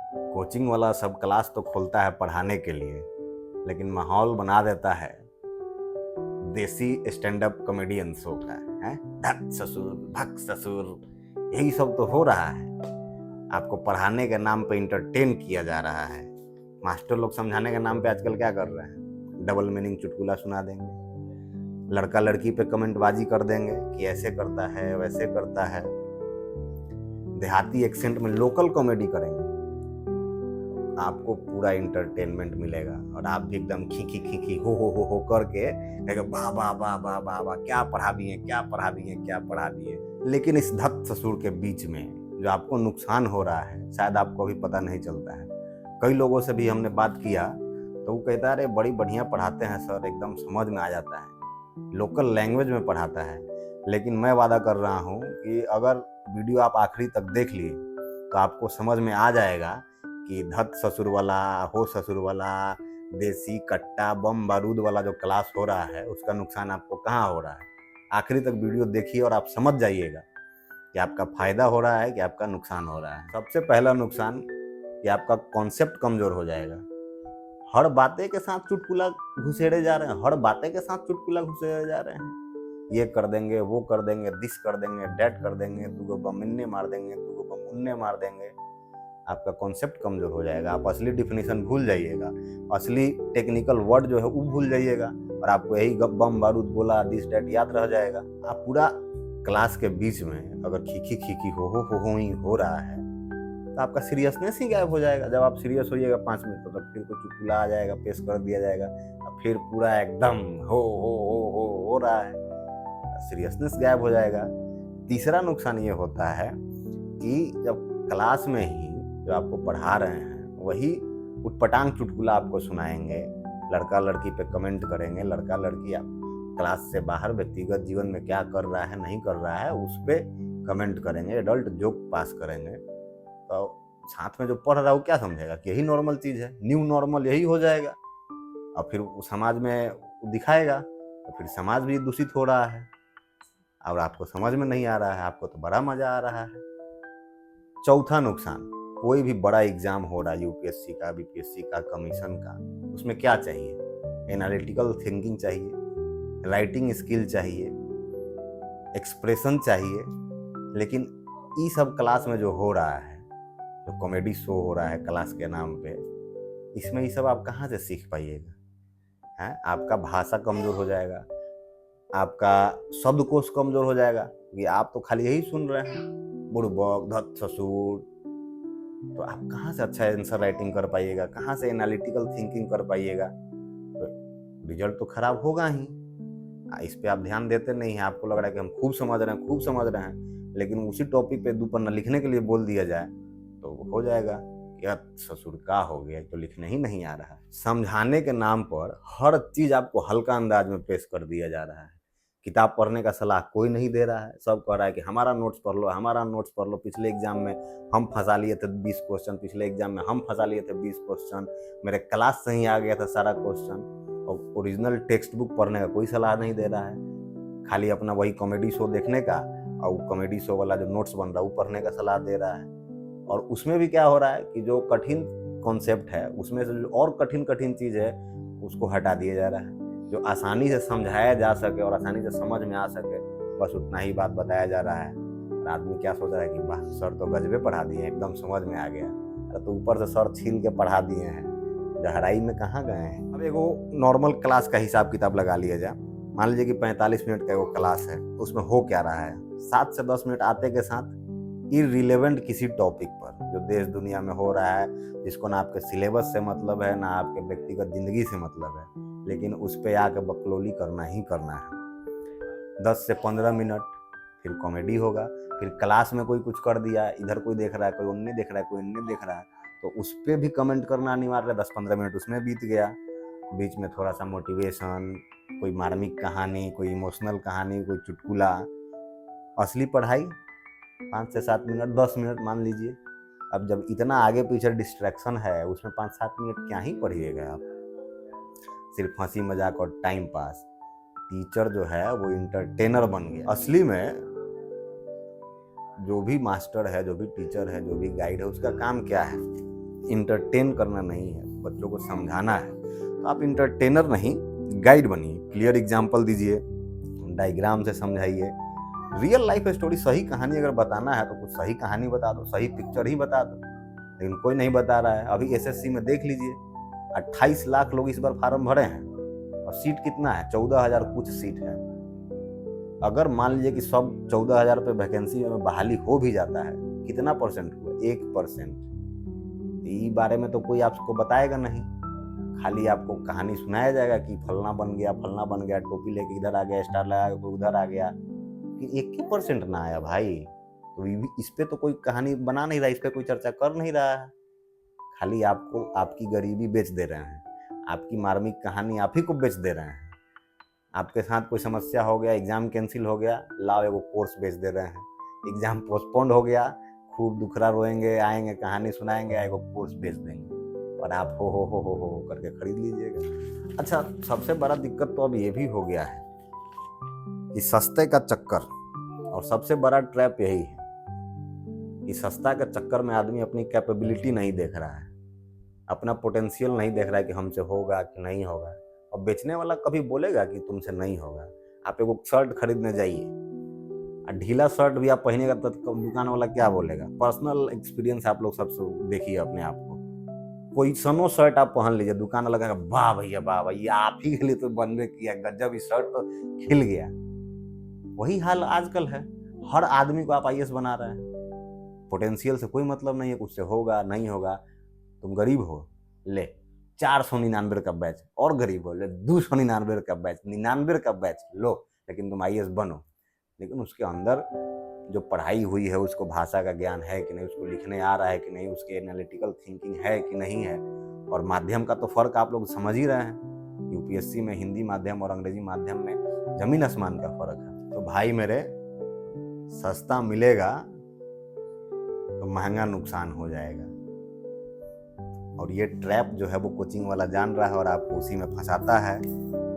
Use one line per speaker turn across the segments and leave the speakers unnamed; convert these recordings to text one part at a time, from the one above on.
Coaching वाला सब class तो खोलता है पढ़ाने के लिए, लेकिन माहौल बना देता है देसी स्टैंड अप कॉमेडियन शो का है। धक ससुर भक ससुर यही सब तो हो रहा है। आपको पढ़ाने के नाम पे इंटरटेन किया जा रहा है। मास्टर लोग समझाने के नाम पे आजकल क्या कर रहे हैं, डबल मीनिंग चुटकुला सुना देंगे, लड़का लड़की पे कमेंटबाजी कर देंगे कि ऐसे करता है वैसे करता है, देहाती एक्सेंट में लोकल कॉमेडी करेंगे। आपको पूरा इंटरटेनमेंट मिलेगा और आप भी एकदम खी खी हो करके वाह वाह वाह वाह वाह वाह, क्या पढ़ा दिए क्या पढ़ा दिए क्या पढ़ा दिए। लेकिन इस धक ससुर के बीच में जो आपको नुकसान हो रहा है शायद आपको अभी पता नहीं चलता है। कई लोगों से भी हमने बात किया तो वो कहता है अरे बड़ी बढ़िया पढ़ाते हैं सर, एकदम समझ में आ जाता है, लोकल लैंग्वेज में पढ़ाता है। लेकिन मैं वादा कर रहा हूँ कि अगर वीडियो आप आखिरी तक देख लिए तो आपको समझ में आ जाएगा कि धत ससुर वाला, हो ससुर वाला, देसी कट्टा बम बारूद वाला जो क्लास हो रहा है उसका नुकसान आपको कहाँ हो रहा है। आखिरी तक वीडियो देखिए और आप समझ जाइएगा कि आपका फायदा हो रहा है कि आपका नुकसान हो रहा है। सबसे पहला नुकसान कि आपका कॉन्सेप्ट कमजोर हो जाएगा। हर बातें के साथ चुटकुला घुसेड़े जा रहे हैं, हर बातें के साथ चुटकुला घुसेड़े जा रहे हैं। ये कर देंगे, वो कर देंगे, दिस कर देंगे, डैट कर देंगे, दूगो बम इन्ने मार देंगे, दूगो बम उन्ने मार देंगे। आपका कॉन्सेप्ट कमजोर हो जाएगा, आप असली डिफिनीशन भूल जाइएगा, असली टेक्निकल वर्ड जो है वो भूल जाइएगा और आपको यही बम बारूद गोला दिस डैट याद रह जाएगा। आप पूरा क्लास के बीच में अगर खीखी हो ही हो रहा है तो आपका सीरियसनेस ही गायब हो जाएगा। जब आप सीरियस होइएगा 5 मिनट तो तब फिर कुछ चुटकुला आ जाएगा, पेश कर दिया जाएगा, अब फिर पूरा एकदम हो रहा है, सीरियसनेस गायब हो जाएगा। तीसरा नुकसान ये होता है कि जब क्लास में ही जो आपको पढ़ा रहे हैं वही उटपटांग चुटकुला आपको सुनाएंगे, लड़का लड़की पे कमेंट करेंगे, लड़का लड़की आप क्लास से बाहर व्यक्तिगत जीवन में क्या कर रहा है नहीं कर रहा है उस पर कमेंट करेंगे, एडल्ट जोक पास करेंगे, तो साथ में जो पढ़ रहा है वो क्या समझेगा कि यही नॉर्मल चीज़ है, न्यू नॉर्मल यही हो जाएगा और फिर समाज में दिखाएगा तो फिर समाज भी दूषित हो रहा है और आपको समझ में नहीं आ रहा है, आपको तो बड़ा मजा आ रहा है। चौथा नुकसान, कोई भी बड़ा एग्जाम हो रहा है, यूपीएससी का, बीपीएससी का, कमीशन का, उसमें क्या चाहिए, एनालिटिकल थिंकिंग चाहिए, राइटिंग स्किल चाहिए, एक्सप्रेशन चाहिए। लेकिन ये सब क्लास में जो हो रहा है, जो कॉमेडी शो हो रहा है क्लास के नाम पे, इसमें ये सब आप कहाँ से सीख पाइएगा हैं। आपका भाषा कमजोर हो जाएगा, आपका शब्दकोश कमजोर हो जाएगा कि आप तो खाली यही सुन रहे हैं, बुड़बक धत ससुर, तो आप कहाँ से अच्छा आंसर राइटिंग कर पाइएगा, कहाँ से एनालिटिकल थिंकिंग कर पाइएगा, तो रिजल्ट तो खराब होगा ही। इस पे आप ध्यान देते नहीं हैं, आपको लग रहा है कि हम खूब समझ रहे हैं, लेकिन उसी टॉपिक पे 2 पन्ना लिखने के लिए बोल दिया जाए तो हो जाएगा यार ससुर का हो गया, तो लिखने ही नहीं आ रहा है। समझाने के नाम पर हर चीज आपको हल्का अंदाज में पेश कर दिया जा रहा है। किताब पढ़ने का सलाह कोई नहीं दे रहा है, सब कह रहा है कि हमारा नोट्स पढ़ लो, हमारा नोट्स पढ़ लो, पिछले एग्जाम में हम फंसा लिए थे 20 क्वेश्चन, पिछले एग्जाम में हम फंसा लिए थे 20 क्वेश्चन, मेरे क्लास से ही आ गया था सारा क्वेश्चन। और ओरिजिनल टेक्स्ट बुक पढ़ने का कोई सलाह नहीं दे रहा है, खाली अपना वही कॉमेडी शो देखने का और कॉमेडी शो वाला जो नोट्स बन रहा है वो पढ़ने का सलाह दे रहा है। और उसमें भी क्या हो रहा है कि जो कठिन कॉन्सेप्ट है उसमें से जो और कठिन चीज़ है उसको हटा दिया जा रहा है। जो आसानी से समझाया जा सके और आसानी से समझ में आ सके बस उतना ही बात बताया जा रहा है। और आदमी क्या सोच रहा है कि वाह सर तो गजबे पढ़ा दिए, एकदम समझ में आ गया, तो ऊपर से सर छील के पढ़ा दिए हैं, गहराई में कहाँ गए हैं। अब एगो नॉर्मल क्लास का हिसाब किताब लगा लिया जाए, मान लीजिए कि 45 मिनट का वो क्लास है, उसमें हो क्या रहा है, 7 से 10 मिनट आते के साथ इररिलेवेंट किसी टॉपिक पर जो देश दुनिया में हो रहा है, जिसको ना आपके सिलेबस से मतलब है ना आपके व्यक्तिगत जिंदगी से मतलब है, लेकिन उस पर आके बकलोली करना ही करना है। 10 से 15 मिनट फिर कॉमेडी होगा, फिर क्लास में कोई कुछ कर दिया, इधर कोई देख रहा है, कोई उन्ने देख रहा है, कोई इन्ने देख रहा है, तो उस पर भी कमेंट करना अनिवार्य है। 10-15 मिनट उसमें बीत गया, बीच में थोड़ा सा मोटिवेशन, कोई मार्मिक कहानी, कोई इमोशनल कहानी, कोई चुटकुला, असली पढ़ाई 5 से 7 मिनट, 10 मिनट मान लीजिए। अब जब इतना आगे पीछे डिस्ट्रैक्शन है उसमें 5-7 मिनट क्या ही पढ़िएगा आप, सिर्फ हंसी मजाक और टाइम पास। टीचर जो है वो इंटरटेनर बन गया। असली में जो भी मास्टर है, जो भी टीचर है, जो भी गाइड है, उसका काम क्या है इंटरटेन करना नहीं है, बच्चों को समझाना है, तो आप इंटरटेनर नहीं गाइड बनिए। क्लियर एग्जाम्पल दीजिए, डायग्राम से समझाइए। रियल लाइफ स्टोरी, सही कहानी अगर बताना है तो कुछ सही कहानी बता दो, सही पिक्चर ही बता दो, लेकिन कोई नहीं बता रहा है। अभी एसएससी में देख लीजिए, 28 लाख लोग इस बार फार्म भरे हैं और सीट कितना है, 14,000 कुछ सीट है। अगर मान लीजिए कि सब 14,000 पे वैकेंसी में बहाली हो भी जाता है, कितना परसेंट हुआ, 1%। इस बारे में तो कोई आपको बताएगा नहीं, खाली आपको कहानी सुनाया जाएगा कि फलना बन गया, टोपी लेके इधर आ गया, स्टार लगा के उधर आ गया, कि 1% ना आया भाई। तो इस पे तो कोई कहानी बना नहीं रहा, इस पे कोई चर्चा कर नहीं रहा है, खाली आपको आपकी गरीबी बेच दे रहे हैं, आपकी मार्मिक कहानी आप ही को बेच दे रहे हैं। आपके साथ कोई समस्या हो गया, एग्जाम कैंसिल हो गया, लाओ एगो कोर्स बेच दे रहे हैं। एग्जाम पोस्टपोन्ड हो गया, खूब दुखरा रोएंगे, आएंगे कहानी सुनाएंगे, एगो कोर्स बेच देंगे और आप हो करके खरीद लीजिएगा। अच्छा, सबसे बड़ा दिक्कत तो अब ये भी हो गया है कि सस्ते का चक्कर, और सबसे बड़ा ट्रैप यही है कि सस्ता के चक्कर में आदमी अपनी कैपेबिलिटी नहीं देख रहा है, अपना पोटेंशियल नहीं देख रहा है कि हमसे होगा कि नहीं होगा। और बेचने वाला कभी बोलेगा कि तुमसे नहीं होगा। आप एगो शर्ट खरीदने जाइए और ढीला शर्ट भी आप पहनेगा तो दुकान वाला क्या बोलेगा। पर्सनल एक्सपीरियंस आप लोग सबसे देखिए अपने आप को, कोई सनो शर्ट आप पहन लीजिए, दुकान वाला कहेगा वाह भैया वाह भैया, आप ही के लिए तो बनवे किया, गजब, इस शर्ट तो खिल गया। वही हाल आजकल है, हर आदमी को आप आईएएस बना रहे हैं। पोटेंशियल से कोई मतलब नहीं है, कुछ से होगा नहीं होगा। तुम गरीब हो, ले 499 का बैच, और गरीब हो, ले 299 का बैच, 99 का बैच लो, लेकिन तुम आईएएस बनो। लेकिन उसके अंदर जो पढ़ाई हुई है, उसको भाषा का ज्ञान है कि नहीं, उसको लिखने आ रहा है कि नहीं, उसके एनालिटिकल थिंकिंग है कि नहीं है। और माध्यम का तो फर्क आप लोग समझ ही रहे हैं, यूपीएससी में हिंदी माध्यम और अंग्रेजी माध्यम में जमीन आसमान का फर्क है। तो भाई मेरे, सस्ता मिलेगा तो महंगा नुकसान हो जाएगा। और ये ट्रैप जो है वो कोचिंग वाला जान रहा है और आपको उसी में फंसाता है,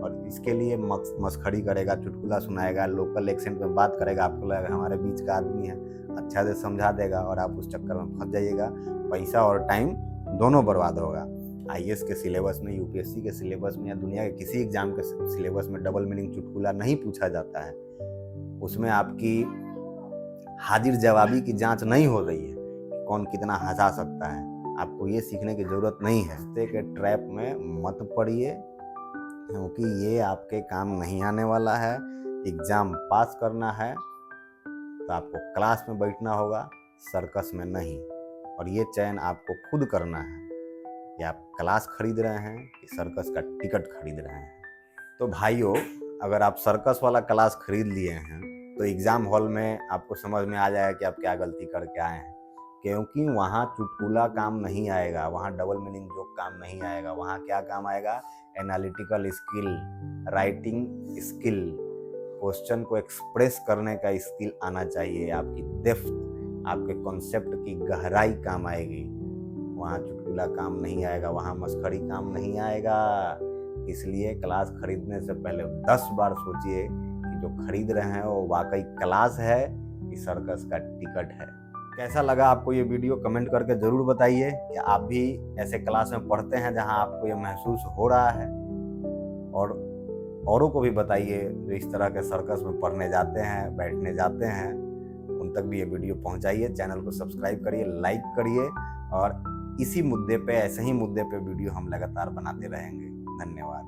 और इसके लिए मस्खरी करेगा, चुटकुला सुनाएगा, लोकल एक्सेंट में बात करेगा, आपको लगेगा हमारे बीच का आदमी है, अच्छा से समझा देगा और आप उस चक्कर में फंस जाइएगा। पैसा और टाइम दोनों बर्बाद होगा। आईएएस के सिलेबस में, यूपीएससी के सिलेबस में या दुनिया के किसी एग्जाम के सिलेबस में डबल मीनिंग चुटकुला नहीं पूछा जाता है। उसमें आपकी हाजिर जवाबी की जांच नहीं हो रही है कि कौन कितना हंसा सकता है। आपको ये सीखने की ज़रूरत नहीं है। सस्ते के ट्रैप में मत पड़िए, क्योंकि ये आपके काम नहीं आने वाला है। एग्ज़ाम पास करना है तो आपको क्लास में बैठना होगा, सर्कस में नहीं। और ये चयन आपको खुद करना है कि आप क्लास खरीद रहे हैं कि सर्कस का टिकट खरीद रहे हैं। तो भाइयों, अगर आप सर्कस वाला क्लास खरीद लिए हैं तो एग्ज़ाम हॉल में आपको समझ में आ जाएगा कि आप क्या गलती करके आए हैं, क्योंकि वहाँ चुटकुला काम नहीं आएगा, वहाँ डबल मीनिंग जोक काम नहीं आएगा। वहाँ क्या काम आएगा, analytical skill, writing skill, question को एक्सप्रेस करने का स्किल आना चाहिए, आपकी डेप्थ, आपके कॉन्सेप्ट की गहराई काम आएगी। वहाँ चुटकुला काम नहीं आएगा, वहाँ मस्खरी काम नहीं आएगा। इसलिए क्लास खरीदने से पहले 10 बार सोचिए कि जो खरीद रहे हैं वो वाकई क्लास है कि सर्कस का टिकट है। कैसा लगा आपको ये वीडियो, कमेंट करके ज़रूर बताइए कि आप भी ऐसे क्लास में पढ़ते हैं जहां आपको ये महसूस हो रहा है, और औरों को भी बताइए जो इस तरह के सर्कस में पढ़ने जाते हैं, बैठने जाते हैं, उन तक भी ये वीडियो पहुंचाइए। चैनल को सब्सक्राइब करिए, लाइक करिए, और इसी मुद्दे पे, ऐसे ही मुद्दे पे वीडियो हम लगातार बनाते रहेंगे। धन्यवाद।